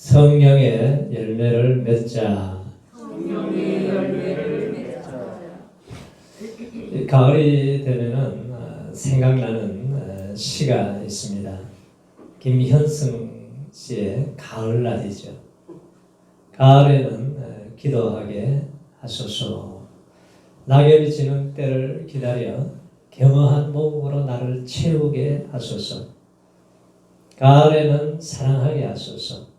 성령의 열매를 맺자. 성령의 열매를 맺자. 가을이 되면은 생각나는 시가 있습니다. 김현승 씨의 가을날이죠. 가을에는 기도하게 하소서. 낙엽이 지는 때를 기다려 겸허한 몸으로 나를 채우게 하소서. 가을에는 사랑하게 하소서.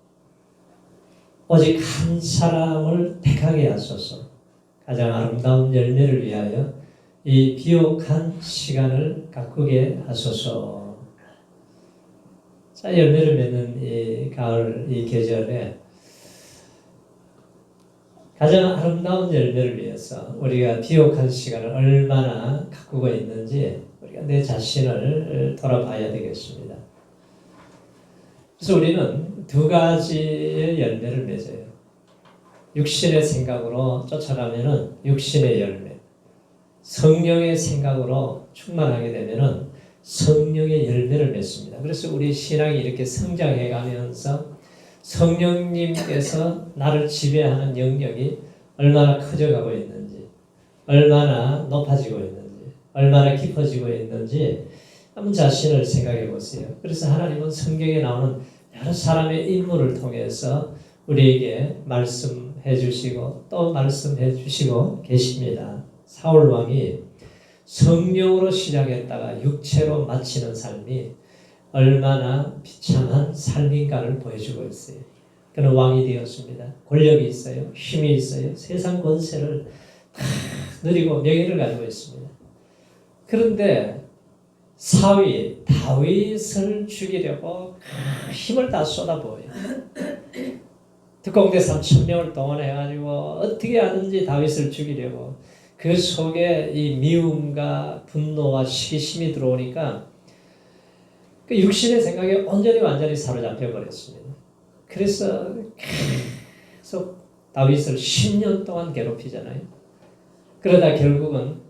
오직 한 사람을 택하게 하소서. 가장 아름다운 열매를 위하여 이 비옥한 시간을 가꾸게 하소서. 자, 열매를 맺는 이 가을 이 계절에 가장 아름다운 열매를 위해서 우리가 비옥한 시간을 얼마나 가꾸고 있는지 우리가 내 자신을 돌아봐야 되겠습니다. 그래서 우리는 두 가지의 열매를 맺어요. 육신의 생각으로 쫓아가면은 육신의 열매, 성령의 생각으로 충만하게 되면은 성령의 열매를 맺습니다. 그래서 우리 신앙이 이렇게 성장해 가면서 성령님께서 나를 지배하는 영역이 얼마나 커져가고 있는지, 얼마나 높아지고 있는지, 얼마나 깊어지고 있는지 한번 자신을 생각해 보세요. 그래서 하나님은 성경에 나오는 여러 사람의 인물을 통해서 우리에게 말씀해 주시고 또 말씀해 주시고 계십니다. 사울 왕이 성령으로 시작했다가 육체로 마치는 삶이 얼마나 비참한 삶인가를 보여주고 있어요. 그는 왕이 되었습니다. 권력이 있어요. 힘이 있어요. 세상 권세를 다 누리고 명예를 가지고 있습니다. 그런데 사위 다윗을 죽이려고 힘을 다 쏟아부어요. 특공대 3,000명을 동원해가지고 어떻게 하든지 다윗을 죽이려고 그 속에 이 미움과 분노와 시기심이 들어오니까 그 육신의 생각에 완전히 사로잡혀 버렸습니다. 그래서 계속 다윗을 10년 동안 괴롭히잖아요. 그러다 결국은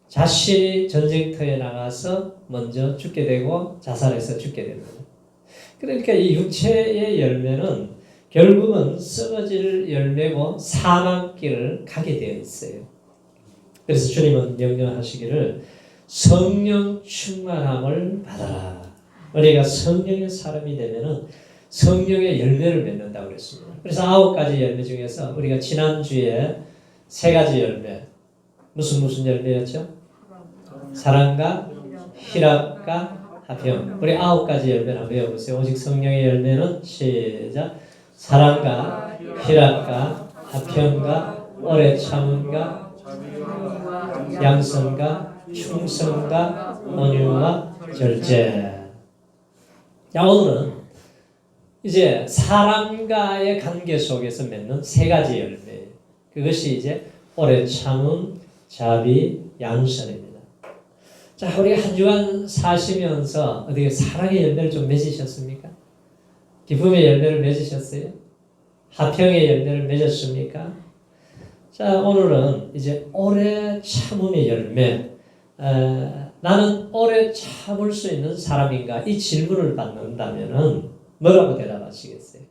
자신이 전쟁터에 나가서 먼저 죽게 되고 자살해서 죽게 됩니다. 그러니까 이 육체의 열매는 결국은 썩어질 열매고 사망길을 가게 되어 있어요. 그래서 주님은 명령하시기를 성령 충만함을 받아라. 우리가 성령의 사람이 되면은 성령의 열매를 맺는다고 그랬습니다. 그래서 9가지 열매 중에서 우리가 지난주에 3가지 열매, 무슨 열매였죠? 사랑과 희락과 화평. 우리 9가지 열매를 한번 외워보세요. 오직 성령의 열매는 시작. 사랑과 희락과 화평과 오래 참음과 양선과 충성과 온유와 절제. 자, 오늘은 이제 사람과의 관계 속에서 맺는 3가지 열매. 그것이 이제 오래 참음, 자비, 양선입니다. 자, 우리 한 주간 사시면서 어떻게 사랑의 열매를 좀 맺으셨습니까? 기쁨의 열매를 맺으셨어요? 화평의 열매를 맺었습니까? 자, 오늘은 이제 오래 참음의 열매. 나는 오래 참을 수 있는 사람인가? 이 질문을 받는다면은 뭐라고 대답하시겠어요?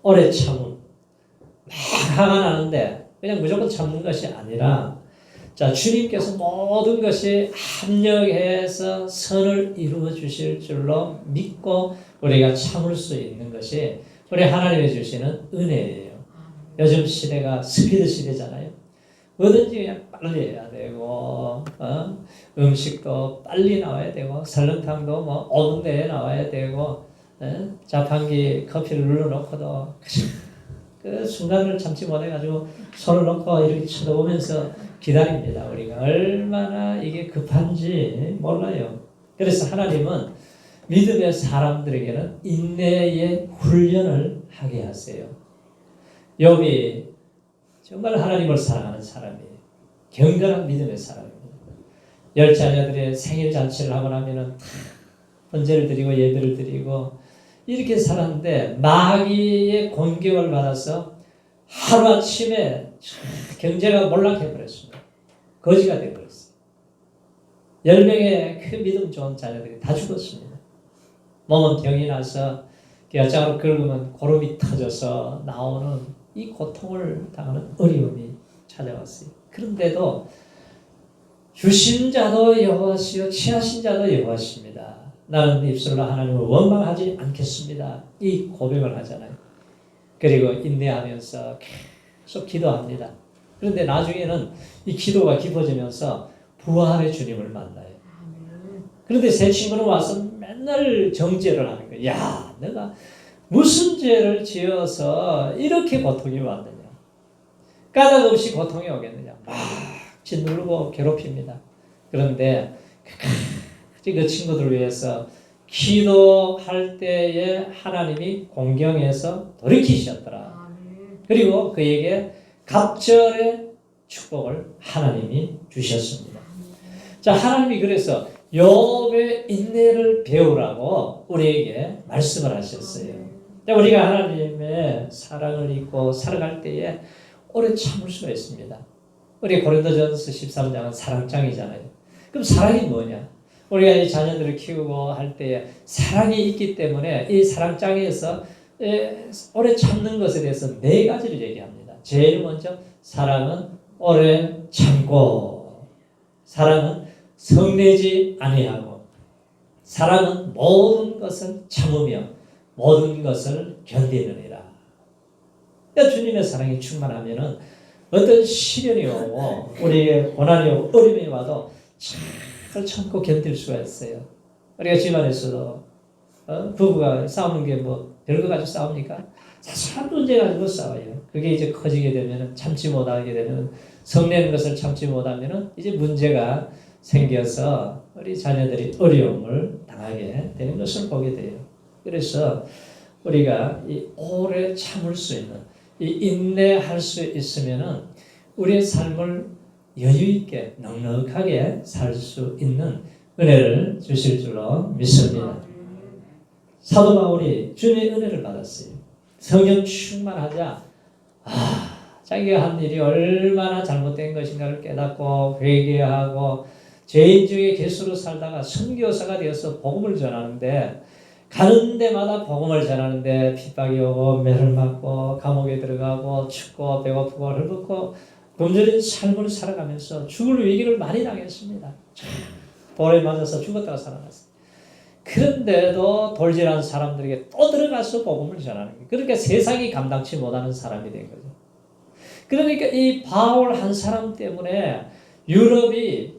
오래 참음. 막 화가 나는데 그냥 무조건 참는 것이 아니라 자, 주님께서 모든 것이 합력해서 선을 이루어 주실 줄로 믿고 우리가 참을 수 있는 것이 우리 하나님이 주시는 은혜예요. 요즘 시대가 스피드 시대잖아요. 뭐든지 그냥 빨리 해야 되고, 음식도 빨리 나와야 되고, 설렁탕도 뭐 오는 데에 나와야 되고, 자판기 커피를 눌러놓고도 그 순간을 참지 못해가지고 손을 놓고 이렇게 쳐다보면서 기다립니다. 우리가 얼마나 이게 급한지 몰라요. 그래서 하나님은 믿음의 사람들에게는 인내의 훈련을 하게 하세요. 욥이 정말 하나님을 사랑하는 사람이에요. 경건한 믿음의 사람입니다. 10자녀들의 생일 잔치를 하고 나면은 번제를 드리고 예배를 드리고 이렇게 살았는데 마귀의 공격을 받아서 하루아침에 경제가 몰락해버렸습니다. 거지가 되어버렸어요. 10명의 그 믿음 좋은 자녀들이 다 죽었습니다. 몸은 병이 나서 기아장으로 긁으면 고름이 터져서 나오는 이 고통을 당하는 어려움이 찾아왔어요. 그런데도 주신 자도 여호와시요 취하신 자도 여호와십니다. 나는 입술로 하나님을 원망하지 않겠습니다. 이 고백을 하잖아요. 그리고 인내하면서 계속 기도합니다. 그런데 나중에는 이 기도가 깊어지면서 부활의 주님을 만나요. 그런데 새 친구는 와서 맨날 정죄를 하는 거예요. 야, 내가 무슨 죄를 지어서 이렇게 고통이 왔느냐. 까닭 없이 고통이 오겠느냐. 막 짓누르고 괴롭힙니다. 그런데 그 친구들을 위해서 기도할 때에 하나님이 공경해서 돌이키셨더라. 그리고 그에게 갑절의 축복을 하나님이 주셨습니다. 자, 하나님이 그래서 욥의 인내를 배우라고 우리에게 말씀을 하셨어요. 우리가 하나님의 사랑을 잊고 살아갈 때에 오래 참을 수가 있습니다. 우리 고린도전서 13장은 사랑장이잖아요. 그럼 사랑이 뭐냐? 우리가 이 자녀들을 키우고 할 때에 사랑이 있기 때문에 이 사랑장에서 오래 참는 것에 대해서 4가지를 얘기합니다. 제일 먼저 사랑은 오래 참고, 사랑은 성내지 아니하고, 사랑은 모든 것을 참으며 모든 것을 견디느니라. 그러니까 주님의 사랑이 충만하면은 어떤 시련이 오고 우리의 고난이 오고 어려움이 와도 잘 참고 견딜 수가 있어요. 우리가 집안에서도 부부가 싸우는 게 뭐 별거 가지고 싸웁니까? 사소한 문제 가지고 싸워요. 그게 이제 커지게 되면 참지 못하게 되면 성내는 것을 참지 못하면 이제 문제가 생겨서 우리 자녀들이 어려움을 당하게 되는 것을 보게 돼요. 그래서 우리가 이 오래 참을 수 있는 이 인내할 수 있으면은 우리의 삶을 여유 있게 넉넉하게 살 수 있는 은혜를 주실 줄로 믿습니다. 사도 바울이 주님의 은혜를 받았어요. 성령 충만하자 자기가 한 일이 얼마나 잘못된 것인가를 깨닫고 회개하고 죄인 중에 개수로 살다가 선교사가 되어서 복음을 전하는데 가는 데마다 복음을 전하는데 핍박이 오고 매를 맞고 감옥에 들어가고 춥고 배고프고 헐벗고 굶주린 삶을 살아가면서 죽을 위기를 많이 당했습니다. 돌에 맞아서 죽었다가 살아났어요. 그런데도 돌질한 사람들에게 또 들어가서 복음을 전하는 거예요. 그러니까 세상이 감당치 못하는 사람이 된 거죠. 그러니까 이 바울 한 사람 때문에 유럽이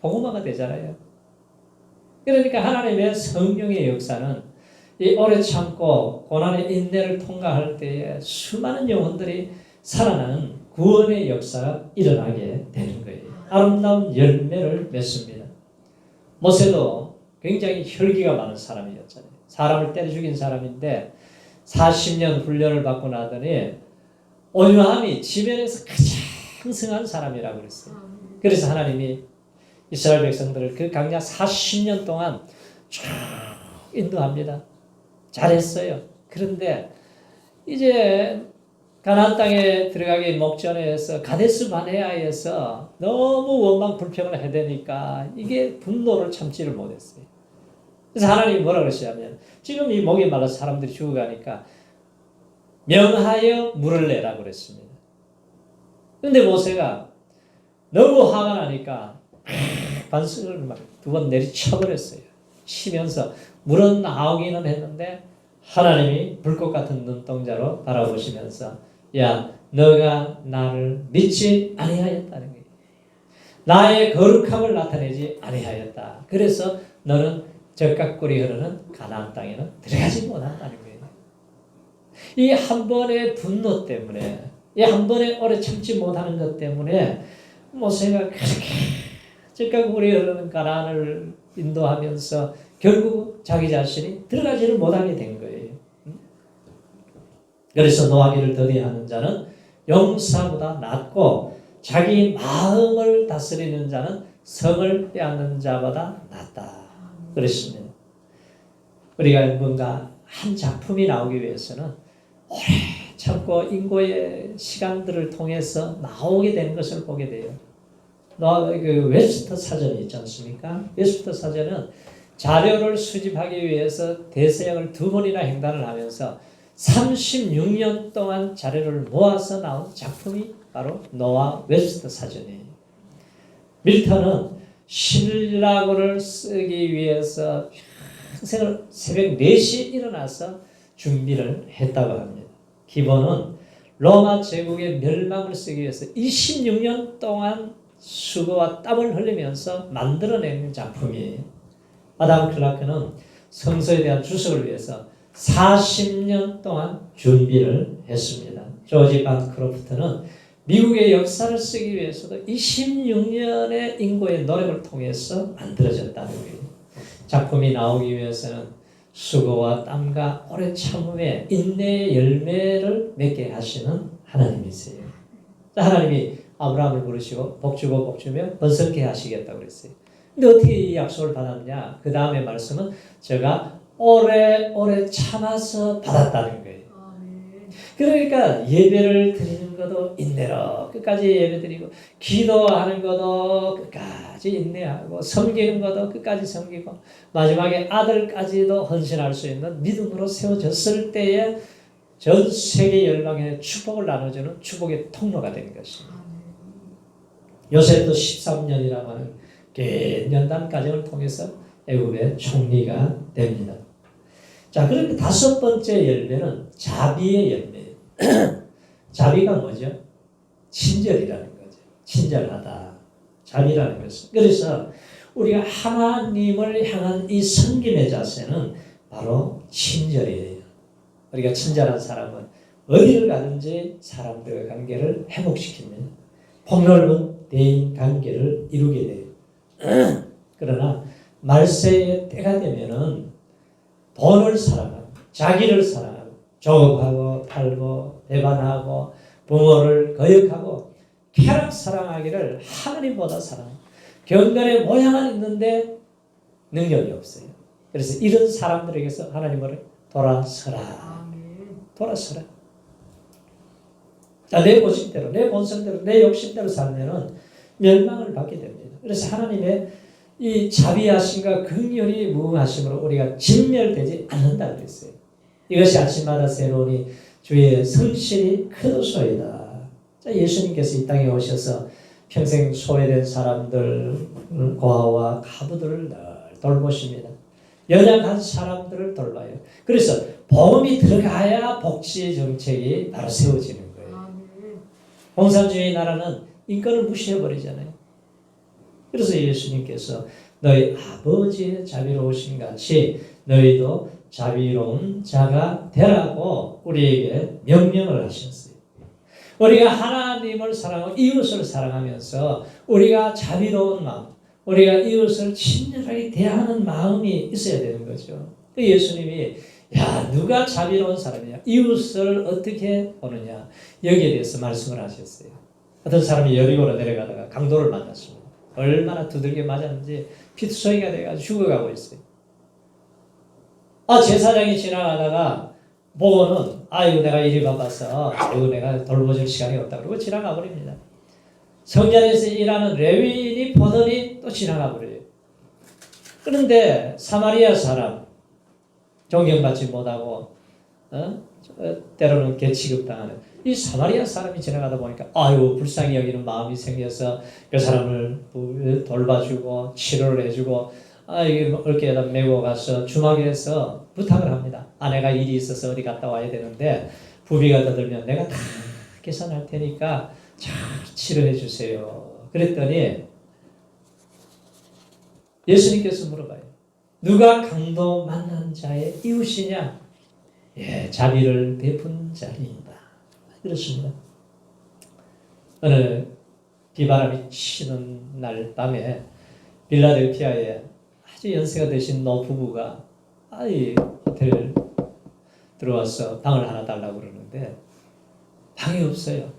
복음화가 되잖아요. 그러니까 하나님의 성령의 역사는 이 오래 참고 고난의 인내를 통과할 때에 수많은 영혼들이 살아나는 구원의 역사가 일어나게 되는 거예요. 아름다운 열매를 맺습니다. 모세도 굉장히 혈기가 많은 사람이었잖아요. 사람을 때려 죽인 사람인데 40년 훈련을 받고 나더니 온유함이 지면에서 가장 승한 사람이라고 그랬어요. 그래서 하나님이 이스라엘 백성들을 그 강야 40년 동안 쭉 인도합니다. 잘했어요. 그런데 이제 가나안 땅에 들어가기 목전에서 가데스 바네아에서 너무 원망 불평을 해대니까 이게 분노를 참지를 못했어요. 그래서 하나님이 뭐라 그러시냐면 지금 이 목이 말라서 사람들이 죽어가니까 명하여 물을 내라고 그랬습니다. 그런데 모세가 너무 화가 나니까 반석을 막 2번 내리쳐버렸어요. 치면서 물은 나오기는 했는데 하나님이 불꽃 같은 눈동자로 바라보시면서 야 너가 나를 믿지 아니하였다는 거예요. 나의 거룩함을 나타내지 아니하였다. 그래서 너는 적각꿀이 흐르는 가나안 땅에는 들어가지 못한다는 거예요. 이 한 번의 분노 때문에 이 한 번에 오래 참지 못하는 것 때문에 모세가 그렇게 적각꿀이 흐르는 가나안을 인도하면서 결국 자기 자신이 들어가지를 못하게 된 거예요. 그래서 노하기를 더디하는 자는 용사보다 낫고 자기 마음을 다스리는 자는 성을 빼앗는 자보다 낫다. 그랬습니다. 우리가 뭔가 한 작품이 나오기 위해서는 오래 참고 인고의 시간들을 통해서 나오게 되는 것을 보게 돼요. 그 웨스터 사전이 있지 않습니까? 웨스터 사전은 자료를 수집하기 위해서 대서양을 2번이나 횡단을 하면서 36년 동안 자료를 모아서 나온 작품이 바로 노아 웹스터 사전이에요. 밀턴은 신라고를 쓰기 위해서 평생을 새벽 4시에 일어나서 준비를 했다고 합니다. 기본은 로마 제국의 멸망을 쓰기 위해서 26년 동안 수고와 땀을 흘리면서 만들어낸 작품이에요. 아담 클라크는 성서에 대한 주석을 위해서 40년 동안 준비를 했습니다. 조지 반크로프트는 미국의 역사를 쓰기 위해서도 26년의 인고의 노력을 통해서 만들어졌다는 거예요. 작품이 나오기 위해서는 수고와 땀과 오래 참음의 인내의 열매를 맺게 하시는 하나님이세요. 하나님이 아브라함을 부르시고 복주고 복주며 번성케 하시겠다고 그랬어요. 근데 어떻게 이 약속을 받았냐? 그 다음에 말씀은 제가 오래오래 참아서 받았다는 거예요. 그러니까 예배를 드리는 것도 인내로 끝까지 예배 드리고, 기도하는 것도 끝까지 인내하고, 섬기는 것도 끝까지 섬기고, 마지막에 아들까지도 헌신할 수 있는 믿음으로 세워졌을 때에 전 세계 열방에 축복을 나눠주는 축복의 통로가 되는 것입니다. 요셉도 13년이라고 하는 긴 연단 과정을 통해서 애굽의 총리가 됩니다. 자, 그런데 5번째 열매는 자비의 열매예요. 자비가 뭐죠? 친절이라는 거죠. 친절하다. 자비라는 것은. 그래서 우리가 하나님을 향한 이 섬김의 자세는 바로 친절이에요. 우리가 친절한 사람은 어디를 가든지 사람들의 관계를 회복시킵니다. 폭넓은 대인 관계를 이루게 돼요. 그러나 말세의 때가 되면은 돈을 사랑하고, 자기를 사랑하고, 조업하고 팔고 배반하고 부모를 거역하고 쾌락 사랑하기를 하나님보다 사랑합니다. 경건의 모양은 있는데 능력이 없어요. 그래서 이런 사람들에게서 하나님을 돌아서라. 돌아서라. 자, 내 고집대로, 내 본성대로, 내 욕심대로 살면은 멸망을 받게 됩니다. 그래서 하나님의 이 자비하심과 긍휼이 무궁하심으로 우리가 진멸되지 않는다 그랬어요. 이것이 아침마다 새로우니 주의 성실이 크도소이다. 자, 예수님께서 이 땅에 오셔서 평생 소외된 사람들, 고아와 가부들을 늘 돌보십니다. 연약한 사람들을 돌봐요. 그래서 복음이 들어가야 복지 정책이 바로 세워지는 거예요. 공산주의 나라는 인권을 무시해버리잖아요. 그래서 예수님께서 너희 아버지의 자비로우신 같이 너희도 자비로운 자가 되라고 우리에게 명령을 하셨어요. 우리가 하나님을 사랑하고 이웃을 사랑하면서 우리가 자비로운 마음, 우리가 이웃을 친절하게 대하는 마음이 있어야 되는 거죠. 예수님이 야, 누가 자비로운 사람이냐, 이웃을 어떻게 보느냐, 여기에 대해서 말씀을 하셨어요. 어떤 사람이 여리고로 내려가다가 강도를 만났습니다. 얼마나 두들겨 맞았는지 피투성이가 돼가지고 죽어가고 있어요. 제사장이 지나가다가 보고는 아이고 내가 일이 바빠서 아이고 내가 돌보줄 시간이 없다 그러고 지나가 버립니다. 성전에서 일하는 레위인이 보더니 또 지나가 버려요. 그런데 사마리아 사람, 존경받지 못하고 때로는 개취급당하는 이 사마리아 사람이 지나가다 보니까 아이고 불쌍히 여기는 마음이 생겨서 그 사람을 돌봐주고 치료를 해주고 어깨에다 메고 가서 주막에서 부탁을 합니다. 아내가 일이 있어서 어디 갔다 와야 되는데 부비가 더 들면 내가 다 계산할 테니까 잘 치료해 주세요. 그랬더니 예수님께서 물어봐요. 누가 강도 만난 자의 이웃이냐? 예, 자비를 베푼 자입니다. 그렇습니다. 어느 비바람이 치는 날 밤에 필라델피아에 아주 연세가 되신 노부부가 호텔 들어와서 방을 하나 달라고 그러는데 방이 없어요.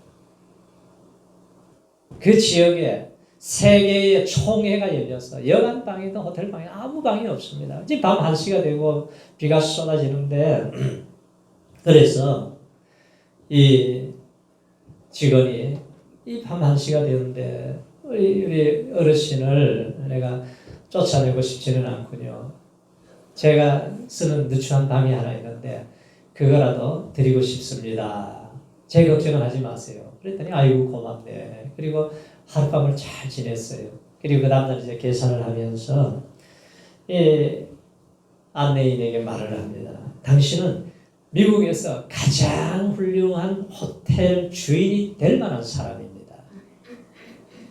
그 지역에 세 개의 총회가 열려서 여간 방이든 호텔 방에 아무 방이 없습니다. 이제 밤 1시가 되고 비가 쏟아지는데 그래서 이 직원이 이 밤 1시가 되는데 우리 어르신을 내가 쫓아내고 싶지는 않군요. 제가 쓰는 누추한 방이 하나 있는데 그거라도 드리고 싶습니다. 제 걱정은 하지 마세요. 그랬더니 아이고 고맙네. 그리고 하룻밤을 잘 지냈어요. 그리고 그 다음날 이제 계산을 하면서 안내인에게 말을 합니다. 당신은 미국에서 가장 훌륭한 호텔 주인이 될 만한 사람입니다.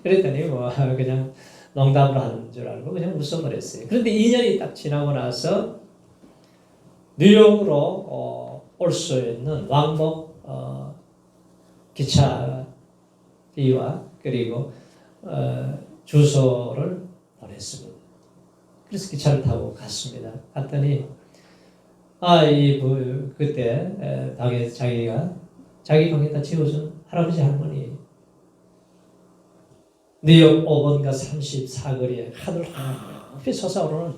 그랬더니 뭐 그냥 농담으로 하는 줄 알고 그냥 웃어버렸어요. 그런데 2년이 딱 지나고 나서 뉴욕으로 올 수 있는 왕복 기차비와 그리고 주소를 보냈습니다. 그래서 기차를 타고 갔습니다. 갔더니 그때 방에 자기 방에다 지어준 할아버지 할머니 뉴욕 5번가 34거리에 하늘 높이 솟아오르는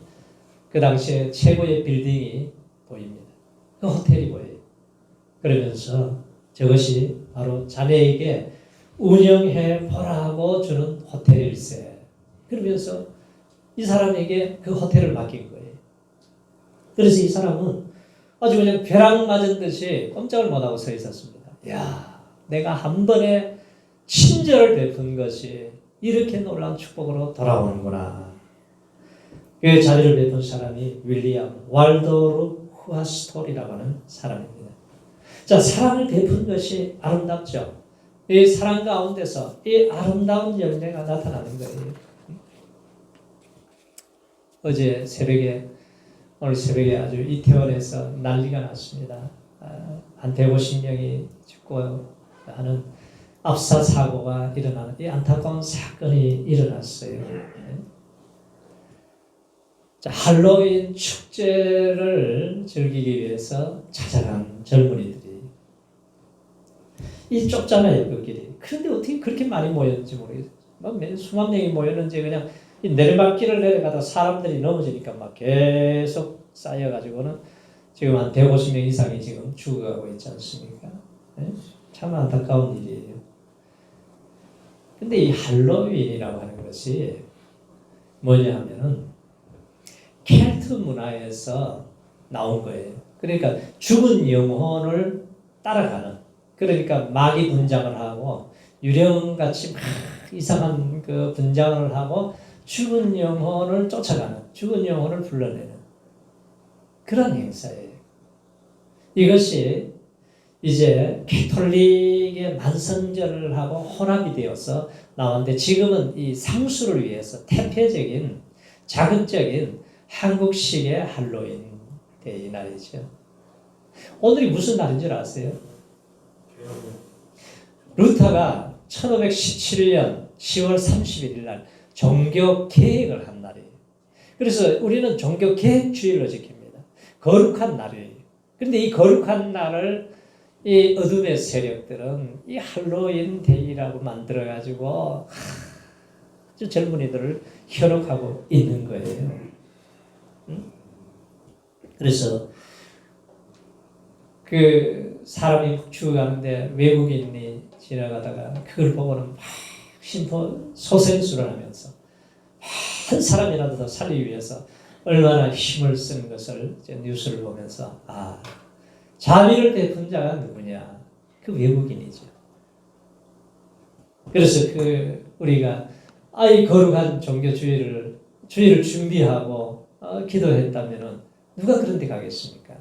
그 당시에 최고의 빌딩이 보입니다. 그 호텔이 보여요. 그러면서 저것이 바로 자네에게 운영해 보라고 주는 호텔일세. 그러면서 이 사람에게 그 호텔을 맡긴 거예요. 그래서 이 사람은 아주 그냥 벼락 맞은 듯이 꼼짝을 못하고 서 있었습니다. 야, 내가 한 번에 친절을 베푼 것이 이렇게 놀라운 축복으로 돌아오는구나. 그 자비를 베푼 사람이 윌리엄 왈도르 후아스톨이라고 하는 사람입니다. 자, 사랑을 베푼 것이 아름답죠. 이 사랑 가운데서 이 아름다운 열매가 나타나는 거예요. 오늘 새벽에 아주 이태원에서 난리가 났습니다. 한 150명이 죽고 하는 압사 사고가 일어나는 이 안타까운 사건이 일어났어요. 자, 할로윈 축제를 즐기기 위해서 찾아간 젊은이들이 이 좁잖아요, 그 길이. 그런데 어떻게 그렇게 많이 모였는지 모르겠어요. 수만 명이 모였는지 그냥 이 내리막길을 내려가다 사람들이 넘어지니까 막 계속 쌓여가지고는 지금 한 150명 이상이 지금 죽어가고 있지 않습니까? 참 안타까운 일이에요. 근데 이 할로윈이라고 하는 것이 뭐냐 하면은 켈트 문화에서 나온 거예요. 그러니까 죽은 영혼을 따라가는, 그러니까 마귀 분장을 하고 유령같이 막 이상한 그 분장을 하고 죽은 영혼을 쫓아가는, 죽은 영혼을 불러내는 그런 행사예요. 이것이 이제 캐톨릭의 만성절을 하고 혼합이 되어서 나왔는데 지금은 이 상수를 위해서 태폐적인 자극적인 한국식의 할로윈 데이 날이죠. 오늘이 무슨 날인 줄 아세요? 루터가 1517년 10월 31일 날 종교 개혁을 한 날이에요. 그래서 우리는 종교 개혁주의를 지킵니다. 거룩한 날이에요. 그런데 이 거룩한 날을 이 어둠의 세력들은 이 할로윈 데이라고 만들어가지고 아주 젊은이들을 현혹하고 있는 거예요. 그래서 그 사람이 죽어가는데 외국인이 지나가다가 그걸 보고는 막 소생술을 하면서 한 사람이라도 더 살리기 위해서 얼마나 힘을 쓰는 것을 이제 뉴스를 보면서 자비를 베푼 자가 누구냐? 그 외국인이죠. 그래서 우리가 이 거룩한 종교주의를 준비하고 기도했다면은 누가 그런 데 가겠습니까?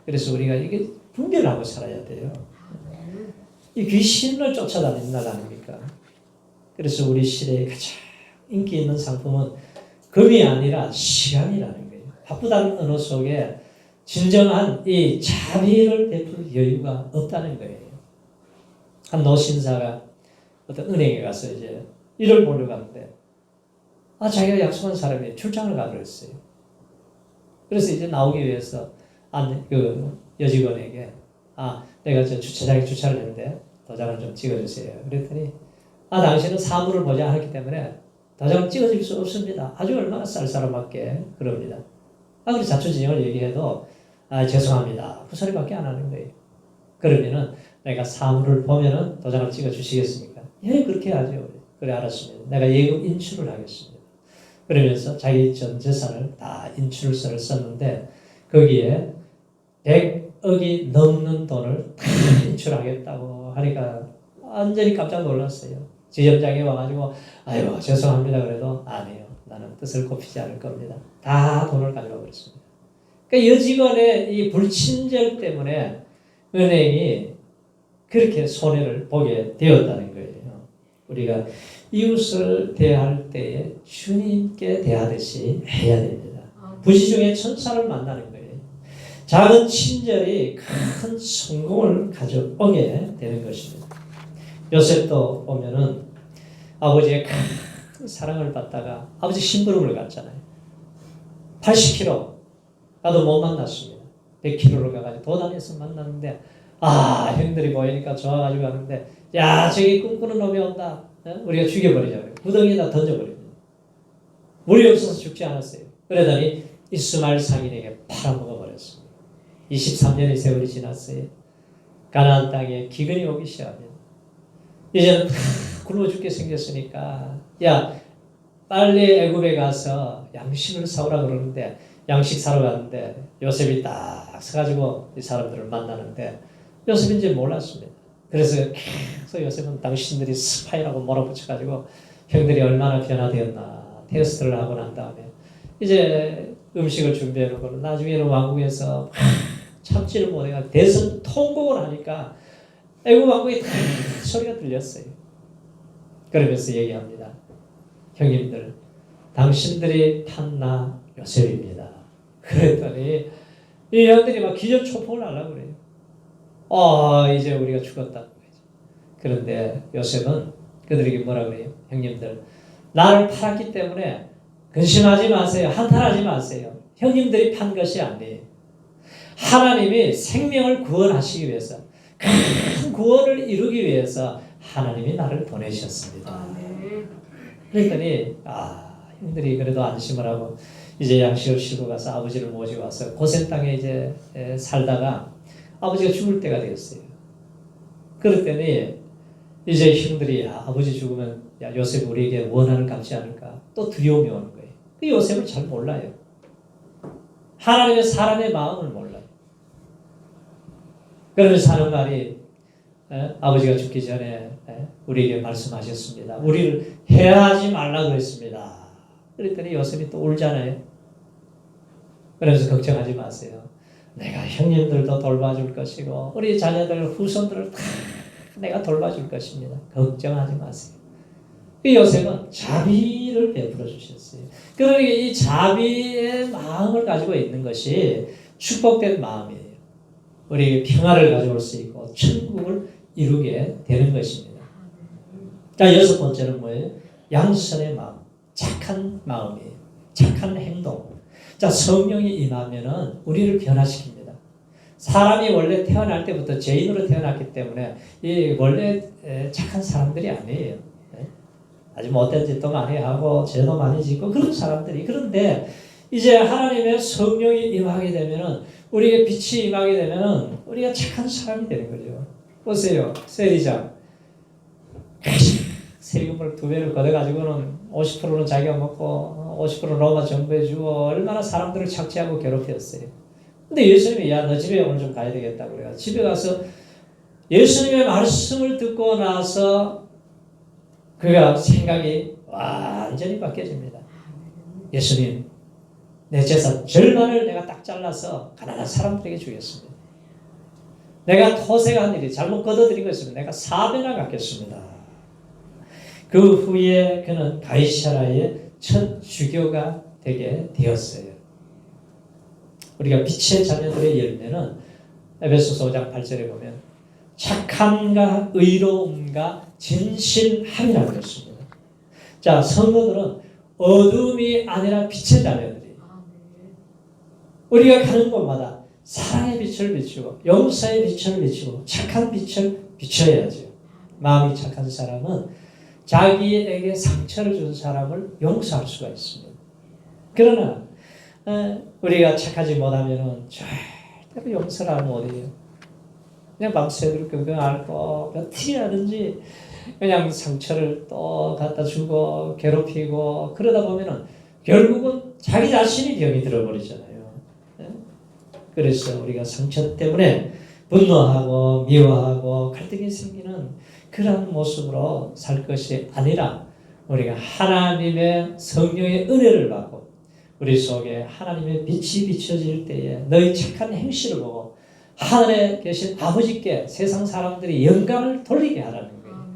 그래서 우리가 이게 분별하고 살아야 돼요. 이 귀신을 쫓아다니는 날 아닙니까? 그래서 우리 시대에 가장 인기 있는 상품은 금이 아니라 시간이라는 거예요. 바쁘다는 언어 속에 진정한 이 자비를 베풀 여유가 없다는 거예요. 한 노신사가 어떤 은행에 가서 이제 일을 보려고 하는데 자기가 약속한 사람이 출장을 가기로 했어요. 그래서 이제 나오기 위해서 그 여직원에게 내가 저 주차장에 주차를 했는데 도장을 좀 찍어주세요. 그랬더니 당신은 사물을 보지 않았기 때문에 도장을 찍어줄 수 없습니다. 아주 얼마나 쌀쌀하게 그럽니다. 그래서 자초지종을 얘기해도 죄송합니다. 그 소리밖에 안 하는 거예요. 그러면은 내가 사물을 보면은 도장을 찍어 주시겠습니까? 예, 그렇게 하죠. 그래, 알았습니다. 내가 예금 인출을 하겠습니다. 그러면서 자기 전 재산을 다 인출서를 썼는데 거기에 100억이 넘는 돈을 다 인출하겠다고 하니까 완전히 깜짝 놀랐어요. 지점장이 와가지고 아이고 죄송합니다 그래도 아니에요. 나는 뜻을 굽히지 않을 겁니다. 다 돈을 가져가 버렸습니다. 그러니까 여직원의 이 불친절 때문에 은행이 그렇게 손해를 보게 되었다는 거예요. 우리가 이웃을 대할 때에 주님께 대하듯이 해야 됩니다. 부시 중에 천사를 만나는 거예요. 작은 친절이 큰 성공을 가져오게 되는 것입니다. 요셉도 보면은 아버지의 큰 사랑을 받다가 아버지 심부름을 갔잖아요. 80km 가도 못 만났습니다. 100km로 가가지고 도단에서 만났는데 형들이 보이니까 좋아가지고 가는데 야 저기 꿈꾸는 놈이 온다. 우리가 죽여버리자고요. 구덩이에다 던져버립니다. 물이 없어서 죽지 않았어요. 그러더니 이스마엘 상인에게 팔아먹어버렸습니다. 23년의 세월이 지났어요. 가나안 땅에 기근이 오기 시작합니다. 이제는 다 굶어 죽게 생겼으니까 야 빨리 애굽에 가서 양식을 사오라 그러는데 양식 사러 갔는데 요셉이 딱 서가지고 이 사람들을 만나는데 요셉인지 몰랐습니다. 그래서 계속 요셉은 당신들이 스파이라고 몰아붙여가지고 형들이 얼마나 변화되었나 테스트를 하고 난 다음에 이제 음식을 준비해 놓고 나중에는 왕궁에서 참지를 못해가 대선 통곡을 하니까 애국 왕궁에 다 소리가 들렸어요. 그러면서 얘기합니다. 형님들 당신들이 판나 요셉입니다. 그랬더니 이 형들이 막 기절초풍을 하려고 그래요. 이제 우리가 죽었다. 그런데 요셉은 그들에게 뭐라 그래요? 형님들 나를 팔았기 때문에 근심하지 마세요. 한탄하지 마세요. 형님들이 판 것이 아니에요. 하나님이 생명을 구원하시기 위해서 큰 구원을 이루기 위해서 하나님이 나를 보내셨습니다. 그랬더니 형들이 그래도 안심을 하고 이제 양식을 싣고 가서 아버지를 모시고 와서 고센 땅에 이제 살다가 아버지가 죽을 때가 되었어요. 그랬더니 이제 형들이 아버지 죽으면 요셉 우리에게 원한을 갚지 않을까 또 두려움이 오는 거예요. 그 요셉을 잘 몰라요. 하나님의 사람의 마음을 몰라요. 그러면서 하는 말이 아버지가 죽기 전에 우리에게 말씀하셨습니다. 우리를 해하지 말라고 그랬습니다. 그랬더니 요셉이 또 울잖아요. 그러면서 걱정하지 마세요. 내가 형님들도 돌봐줄 것이고 우리 자녀들 후손들을 다 내가 돌봐줄 것입니다. 걱정하지 마세요. 그 요셉은 자비를 베풀어 주셨어요. 그러니까 이 자비의 마음을 가지고 있는 것이 축복된 마음이에요. 우리에게 평화를 가져올 수 있고 천국을 이루게 되는 것입니다. 자, 여섯 번째는 뭐예요? 양선의 마음, 착한 마음이에요. 착한 행동. 자, 성령이 임하면은 우리를 변화시킵니다. 사람이 원래 태어날 때부터 죄인으로 태어났기 때문에 이 원래 착한 사람들이 아니에요. 아주 못된 짓도 많이 하고 죄도 많이 짓고 그런 사람들이. 그런데 이제 하나님의 성령이 임하게 되면은 우리에게 빛이 임하게 되면은 우리가 착한 사람이 되는 거죠. 보세요. 세리장. 세금을 2배를 걷어가지고는 50%는 자기가 먹고 50%는 로마 정부에 주고 얼마나 사람들을 착취하고 괴롭혔어요. 근데 예수님이 야 너 집에 오늘 좀 가야 되겠다고 그래요. 집에 가서 예수님의 말씀을 듣고 나서 그가 생각이 완전히 바뀌어집니다. 예수님 내 재산 절반을 내가 딱 잘라서 가난한 사람들에게 주겠습니다. 내가 토색한 일이 잘못 걷어들인 것이면 내가 4배나 갚겠습니다. 그 후에 그는 가이사라의 첫 주교가 되게 되었어요. 우리가 빛의 자녀들의 열매는 에베소서 5장 8절에 보면 착함과 의로움과 진실함이라고 했습니다. 자, 성도들은 어둠이 아니라 빛의 자녀들이 우리가 가는 곳마다 사랑의 빛을 비추고 용서의 빛을 비추고 착한 빛을 비춰야죠. 마음이 착한 사람은 자기에게 상처를 준 사람을 용서할 수가 있습니다. 그러나 우리가 착하지 못하면 절대로 용서를 못해요. 그냥 밤새도록 그거 앓고 어떻게 하든지 그냥 상처를 또 갖다 주고 괴롭히고 그러다 보면은 결국은 자기 자신이 병이 들어버리잖아요. 네? 그래서 우리가 상처 때문에 분노하고 미워하고 갈등이 생기는 그런 모습으로 살 것이 아니라 우리가 하나님의 성령의 은혜를 받고 우리 속에 하나님의 빛이 비춰질 때에 너희 착한 행실을 보고 하늘에 계신 아버지께 세상 사람들이 영광을 돌리게 하라는 거예요.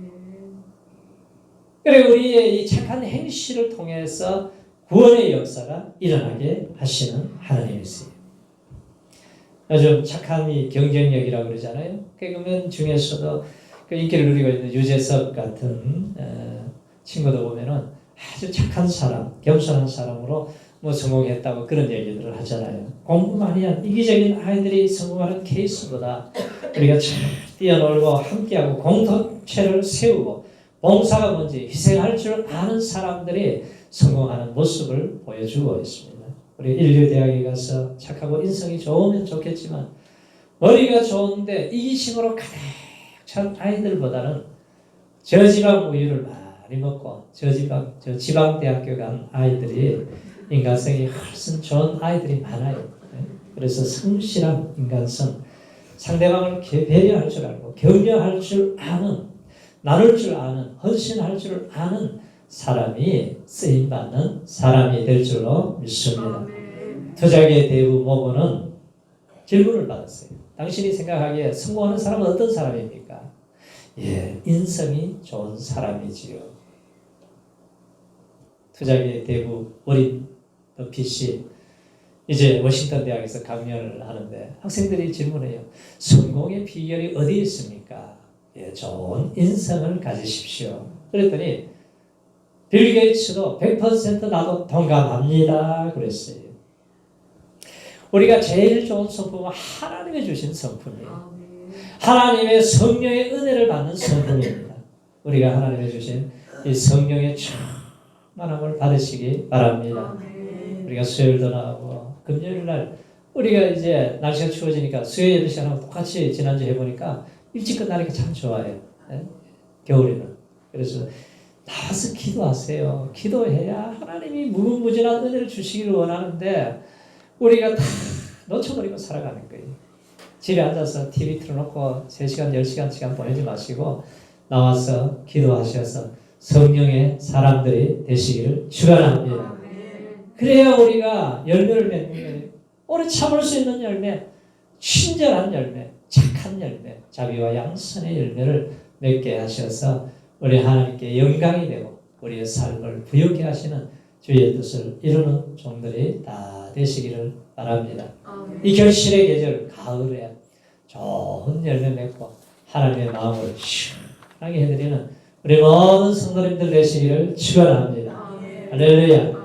그래 우리의 이 착한 행실을 통해서 구원의 역사가 일어나게 하시는 하나님이세요. 요즘 착한 이 경쟁력이라고 그러잖아요. 개그맨 중에서도 그 인기를 누리고 있는 유재석 같은 친구도 보면은 아주 착한 사람, 겸손한 사람으로 뭐 성공했다고 그런 얘기들을 하잖아요. 공부 많이 한 이기적인 아이들이 성공하는 케이스보다 우리가 참 뛰어놀고 함께하고 공동체를 세우고 봉사가 뭔지 희생할 줄 아는 사람들이 성공하는 모습을 보여주고 있습니다. 우리 인류대학에 가서 착하고 인성이 좋으면 좋겠지만 머리가 좋은데 이기심으로 가득 찬 아이들보다는 저지방 우유를 많이 먹고 지방대학교 간 아이들이 인간성이 훨씬 좋은 아이들이 많아요. 그래서 성실한 인간성, 상대방을 배려할 줄 알고 격려할 줄 아는, 나눌 줄 아는, 헌신할 줄 아는 사람이 쓰임받는 사람이 될 줄로 믿습니다. 투자계 대부 모고는 질문을 받았어요. 당신이 생각하기에 성공하는 사람은 어떤 사람입니까? 예, 인성이 좋은 사람이지요. 투자계 대부 어린 버핏이 이제 워싱턴 대학에서 강연을 하는데 학생들이 질문해요. 성공의 비결이 어디에 있습니까? 예, 좋은 인성을 가지십시오. 그랬더니 빌 게이츠도 100% 나도 동감합니다. 그랬어요. 우리가 제일 좋은 성품은 하나님이 주신 성품이에요. 하나님의 성령의 은혜를 받는 성품입니다. 우리가 하나님이 주신 이 성령의 충만함을 받으시기 바랍니다. 우리가 수요일도 나오고 금요일 날 우리가 이제 날씨가 추워지니까 수요일 8시간하고 똑같이 지난주 해보니까 일찍 끝나니까 참 좋아요. 네? 겨울에는. 그래서 나와서 기도하세요. 기도해야 하나님이 무궁무진한 은혜를 주시기를 원하는데 우리가 다 놓쳐버리고 살아가는 거예요. 집에 앉아서 TV 틀어놓고 3시간, 10시간 보내지 마시고 나와서 기도하셔서 성령의 사람들이 되시기를 축원합니다. 그래야 우리가 열매를 맺는 거예요. 오래 참을 수 있는 열매, 친절한 열매, 착한 열매, 자비와 양선의 열매를 맺게 하셔서 우리 하나님께 영광이 되고 우리의 삶을 부유케 하시는 주의 뜻을 이루는 종들이 다 되시기를 바랍니다. 이 결실의 계절 가을에 좋은 열매 맺고 하나님의 마음을 시원하게 해드리는 우리 모든 성도님들 되시기를 축원합니다. 할렐루야.